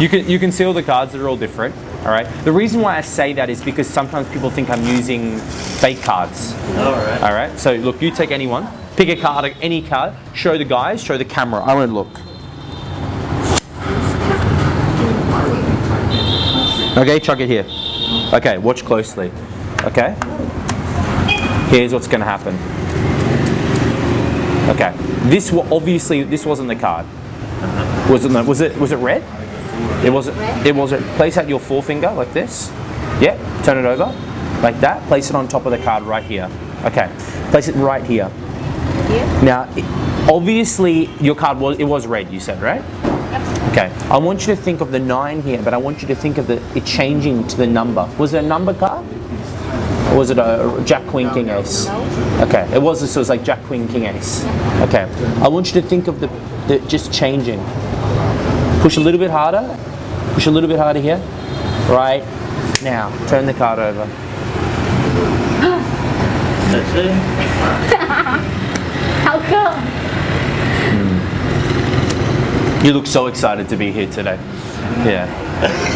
You can see all the cards that are all different. All right. The reason why I say that is because sometimes people think I'm using fake cards. All right. All right. So look, you take any one, pick a card, any card, show the guys, show the camera. I won't look. Okay, chuck it here. Okay, watch closely. Okay. Here's what's going to happen. Okay. Obviously this wasn't the card. Was it red? It wasn't. It wasn't. Place out your forefinger like this. Yeah. Turn it over, like that. Place it on top of the card right here. Okay. Place it right here. Here. Now, obviously your card was red. You said, right? Yep. Okay. I want you to think of the 9 here, but I want you to think of it changing to the number. Was it a number card? Or was it a Jack, Queen, King, Ace? No. Okay. It was. So it was like Jack, Queen, King, Ace. Okay. I want you to think of the just changing. Push a little bit harder. Push a little bit harder here. Right now. Turn the card over. That's it. How come? You look so excited to be here today. Yeah.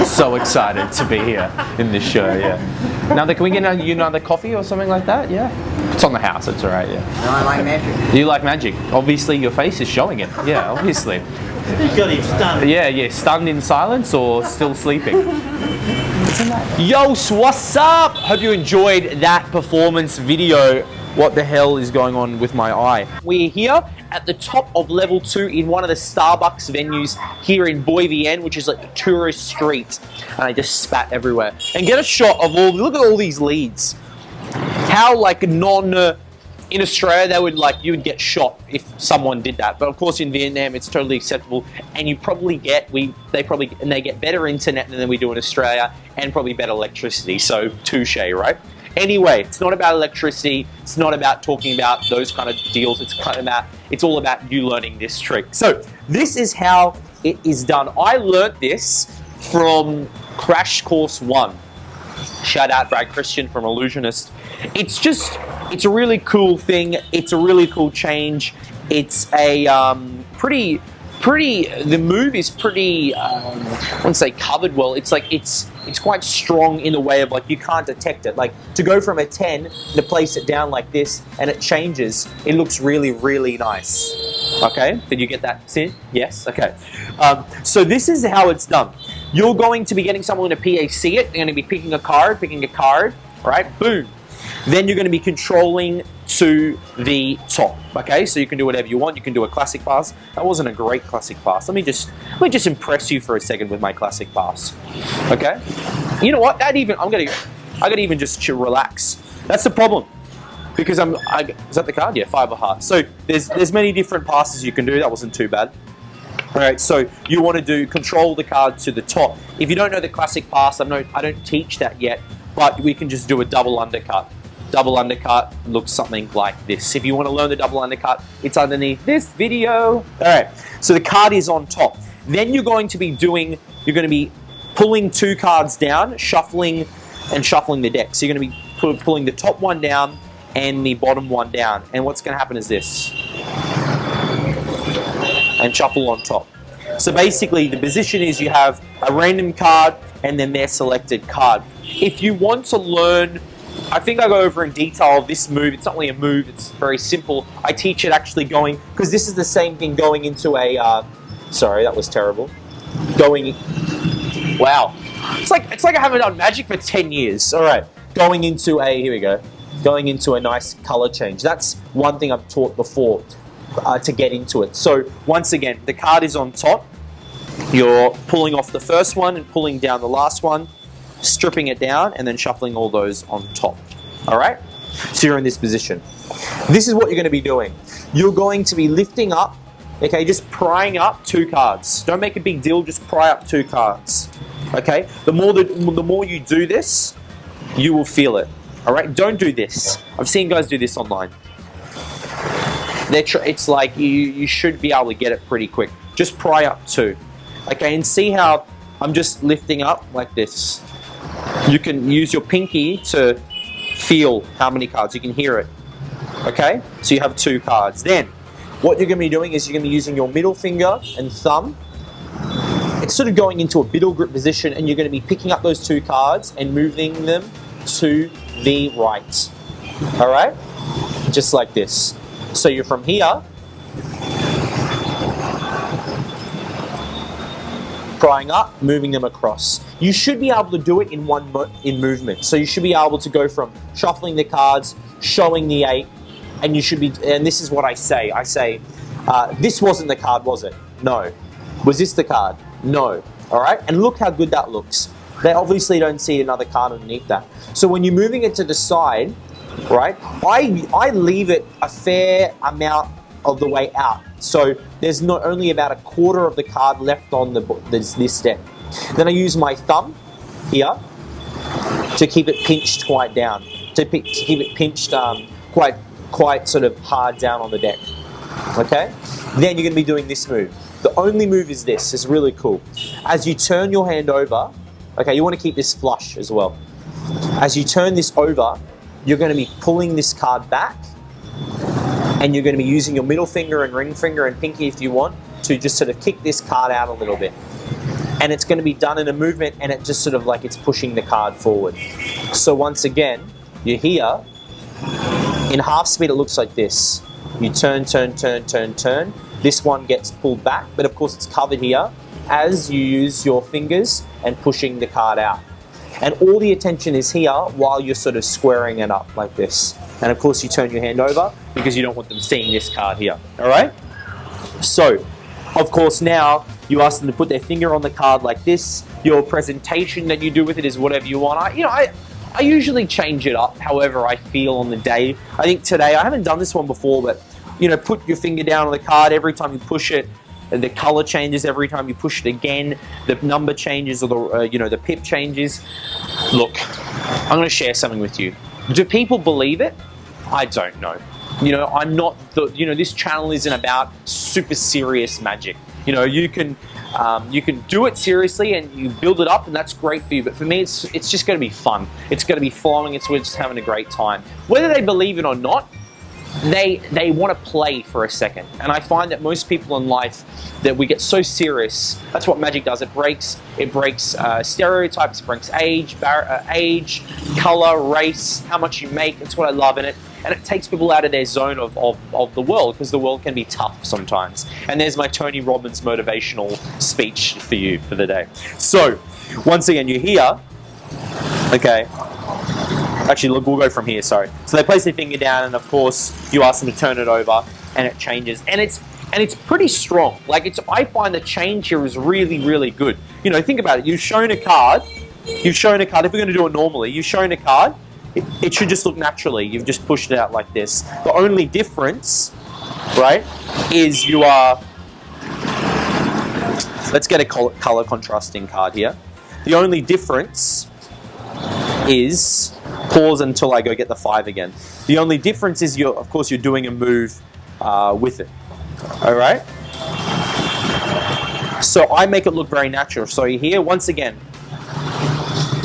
So excited to be here in this show, yeah. Now, can we get another coffee or something like that? Yeah. It's on the house, it's alright, yeah. No, I like magic. You like magic. Obviously your face is showing it. Yeah, obviously. You got him stunned. Yeah, stunned in silence or still sleeping. Yo, what's up? Hope you enjoyed that performance video. What the hell is going on with my eye? We're here at the top of level 2 in one of the Starbucks venues here in Boy VN, which is like a tourist street. And I just spat everywhere. And get a shot of look at all these leads. How like in Australia, you would get shot if someone did that. But of course in Vietnam, it's totally acceptable. And you probably get better internet than we do in Australia and probably better electricity. So touche, right? Anyway, it's not about electricity. It's not about talking about those kind of deals. It's all about you learning this trick. So this is how it is done. I learnt this from Crash Course 1. Shout out Brad Christian from Illusionist. It's a really cool thing. It's a really cool change. It's a the move is pretty, I wouldn't say covered well. It's like, it's quite strong in the way of like, you can't detect it. Like to go from a 10 to place it down like this and it changes, it looks really, really nice. Okay, did you get that? See? Yes, okay. So this is how it's done. You're going to be getting someone to PAC it. They're going to be picking a card, right? Boom. Then you're going to be controlling to the top. Okay, so you can do whatever you want. You can do a classic pass. That wasn't a great classic pass. Let me just impress you for a second with my classic pass. Okay, you know what? I gotta even just relax. That's the problem because is that the card? Yeah, 5 of hearts. So there's many different passes you can do. That wasn't too bad. All right, so you want to control the card to the top. If you don't know the classic pass, I don't teach that yet, but we can just do a double undercut. Double undercut looks something like this. If you want to learn the double undercut, it's underneath this video. All right, so the card is on top. Then you're going to be pulling 2 cards down, shuffling the deck. So you're going to be pulling the top one down and the bottom one down. And what's going to happen is this. And shuffle on top. So basically the position is you have a random card and then their selected card. If you want to learn, I think I go over in detail of this move. It's not really a move, it's very simple. I teach it actually going, because this is the same thing going into a, sorry, that was terrible. Wow. It's like I haven't done magic for 10 years. All right, going into a nice color change. That's one thing I've taught before. To get into it. So once again, the card is on top. You're pulling off the first one and pulling down the last one, stripping it down, and then shuffling all those on top. All right? So you're in this position. This is what you're going to be doing. You're going to be lifting up, okay, just prying up 2 cards. Don't make a big deal, just pry up 2 cards. Okay? The more you do this, you will feel it. All right? Don't do this. I've seen guys do this online. It's like you should be able to get it pretty quick. Just pry up 2. Okay, and see how I'm just lifting up like this. You can use your pinky to feel how many cards. You can hear it. Okay, so you have 2 cards. Then, what you're going to be doing is you're going to be using your middle finger and thumb. it's sort of going into a middle grip position, and you're going to be picking up those 2 cards and moving them to the right. All right? Just like this. So you're from here, prying up, moving them across. You should be able to do it in one movement. So you should be able to go from shuffling the cards, showing the 8, and you should be, and this is what I say. I say, this wasn't the card, was it? No. Was this the card? No. All right? And look how good that looks. They obviously don't see another card underneath that. So when you're moving it to the side, right, I leave it a fair amount of the way out. So there's not only about a quarter of the card left on this deck. Then I use my thumb here to keep it pinched quite down, to keep it pinched quite sort of hard down on the deck. Okay? Then you're going to be doing this move. The only move is this. It's really cool. As you turn your hand over, okay, you want to keep this flush as well. As you turn this over, you're going to be pulling this card back, and you're going to be using your middle finger and ring finger and pinky, if you want, to just sort of kick this card out a little bit. And it's going to be done in a movement, and it just sort of like it's pushing the card forward. So once again, you're here. In half speed, it looks like this. You turn, turn, turn, turn, turn. This one gets pulled back, but of course it's covered here as you use your fingers and pushing the card out. And all the attention is here while you're sort of squaring it up like this. And of course you turn your hand over because you don't want them seeing this card here, all right? So, of course now you ask them to put their finger on the card like this. Your presentation that you do with it is whatever you want. I usually change it up however I feel on the day. I think today, I haven't done this one before, but you know, put your finger down on the card every time you push it. The color changes every time you push it again. The number changes, or the the pip changes. Look, I'm going to share something with you. Do people believe it? I don't know. You know, I'm not. This channel isn't about super serious magic. You know, you can do it seriously and you build it up, and that's great for you. But for me, it's just going to be fun. It's going to be flowing. We're just having a great time. Whether they believe it or not, they want to play for a second. And I find that most people in life, that we get so serious. That's what magic does. It breaks stereotypes, it breaks age, color, race, how much you make. That's what I love in it. And it takes people out of their zone of the world, because the world can be tough sometimes. And there's my Tony Robbins motivational speech for you for the day. So, once again, you're here. Okay. Actually, look, we'll go from here, sorry. So they place their finger down, and of course, you ask them to turn it over, and it changes. And it's pretty strong. Like, I find the change here is really, really good. You know, think about it. You've shown a card. If we're going to do it normally, you've shown a card. It should just look naturally. You've just pushed it out like this. The only difference, right, is you are... Let's get a color contrasting card here. The only difference is... Pause until I go get the 5 again. The only difference is, of course, you're doing a move with it. All right? So I make it look very natural. So here, once again,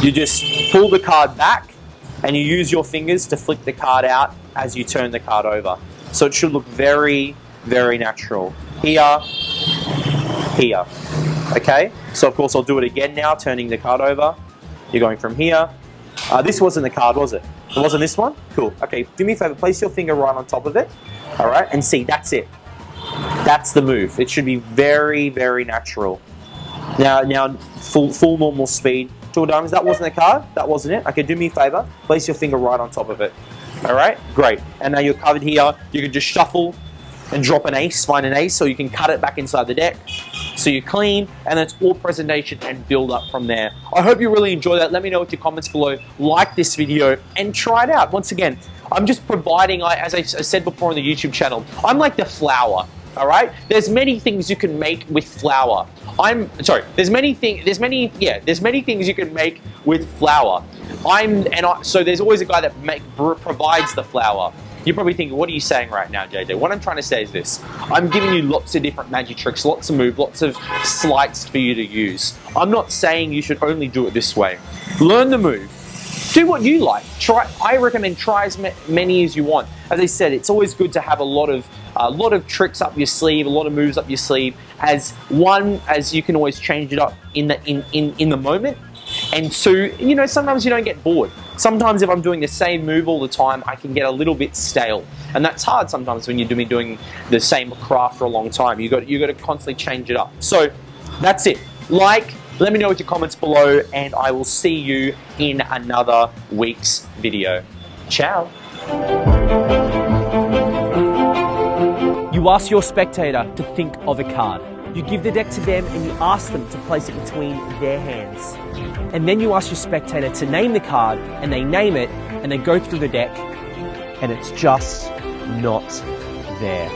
you just pull the card back, and you use your fingers to flick the card out as you turn the card over. So it should look very, very natural. Here, here. Okay? So of course I'll do it again now, turning the card over. You're going from here. This wasn't the card, was it? It wasn't this one? Cool. Okay, do me a favor, place your finger right on top of it. All right, and see, that's it. That's the move. It should be very, very natural. Now, full normal speed. Two diamonds. That wasn't the card. That wasn't it. Okay, do me a favor. Place your finger right on top of it. All right, great. And now you're covered here. You can just shuffle and drop an ace, find an ace, so you can cut it back inside the deck. So you're clean, and it's all presentation and build up from there. I hope you really enjoy that. Let me know with your comments below. Like this video and try it out. Once again, I'm just providing, as I said before on the YouTube channel, I'm like the flour. All right. There's many things you can make with flour. There's many things you can make with flour. So there's always a guy that provides the flour. You're probably thinking, what are you saying right now, JJ? What I'm trying to say is this. I'm giving you lots of different magic tricks, lots of moves, lots of sleights for you to use. I'm not saying you should only do it this way. Learn the move. do what you like. I recommend try as many as you want. As I said, it's always good to have a lot of tricks up your sleeve, a lot of moves up your sleeve. As you can always change it up in the moment. And two, sometimes you don't get bored. Sometimes if I'm doing the same move all the time, I can get a little bit stale. And that's hard sometimes when you're doing the same craft for a long time. You got to constantly change it up. So that's it. Let me know with your comments below, and I will see you in another week's video. Ciao. You ask your spectator to think of a card. You give the deck to them and you ask them to place it between their hands. And then you ask your spectator to name the card, and they name it, and they go through the deck, and it's just not there.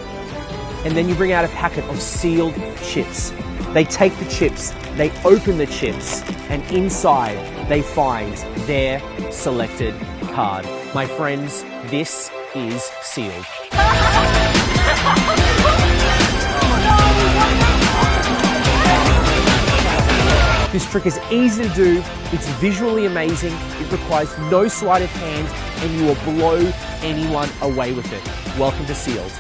And then you bring out a packet of sealed chips. They take the chips, they open the chips, and inside they find their selected card. My friends, this is sealed. This trick is easy to do, it's visually amazing, it requires no sleight of hand, and you will blow anyone away with it. Welcome to Sealed.